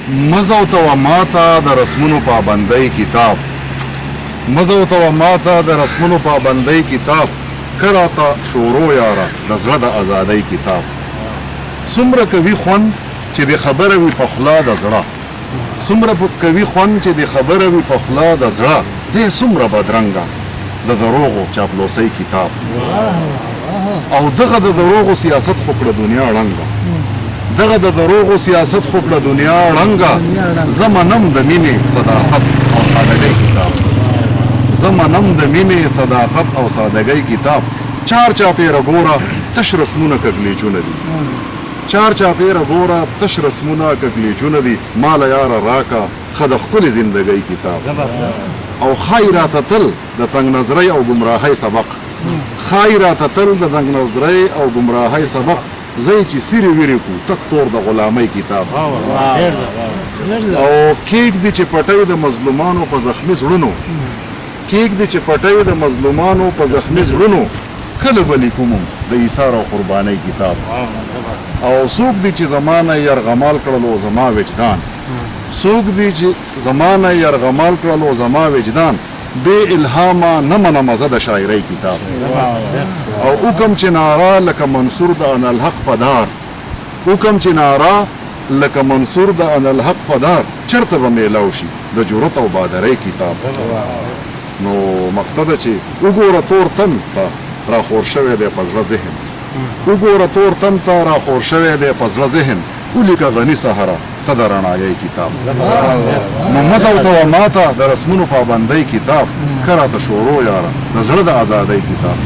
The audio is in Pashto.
مزو ته ماته د رسمونو پابندۍ کتاب مزو ته ماته د رسمونو پابندۍ کتاب کراته شورو یاره د زړه د ازادۍ کتاب څومره کوي خوند چې د خبره وي په خوله د زړه څومره کوي خوند چې د خبره وي په خوله د زړه دی څومره بدرنګه د دروغو چاپلوسۍ کتاب او دغه د دروغو سیاست خو کړه دنیا ړنګه دغه د دروغو سیاست خو کړه دنیا ړنګه زمنم د مینې صداقت او سادګۍ کتاب زمنم د مینې صداقت او سادګۍ کتاب چار چاپیره ګوره تش رسمونه کږلېچونه دي چار چاپیره ګوره تش رسمونه کږلېچونه دي ماله یاره راکه ښه د ښکلې زندګۍ کتاب او ښایي راته تل د تنګ نظرۍ او ګمراهۍ سبق ښایي راته تل د تنګ نظرۍ او ګمراهۍ سبق زی چې سیرې ویرې کو تک تور د غلامۍ کتاب او کېږدي چې پټۍ د مظلومانو په زخمي زړونو کېږدي چې پټۍ د مظلومانو په زخمي زړونو کله به لیکو مونږ د ایثار او قربانۍ کتاب او څوک دي چې زمانه یرغمال کړلو زما وجدان څوک دي چې زمانه یرغمال کړلو زما وجدان بے الهامه نه منه مزه د شاعرۍ کتاب او حکم چې ناره لکه منصور د ان الحق پدار حکم چې ناره لکه منصور د ان الحق پدار چرته به میلاو شي د جرأت او بادرۍ کتاب نو مقصده چې وګوره تور تن ته راخور شوی دی په زړه ذهن وګوره تور تن ته راخور شوی دی په زړه ذهن ولیکه غني سهره ته د رڼایۍ کتاب نو مزو ته ماته د رسمونو پابندۍ کتاب کراته شورو یاره د زړه د ازادۍ کتاب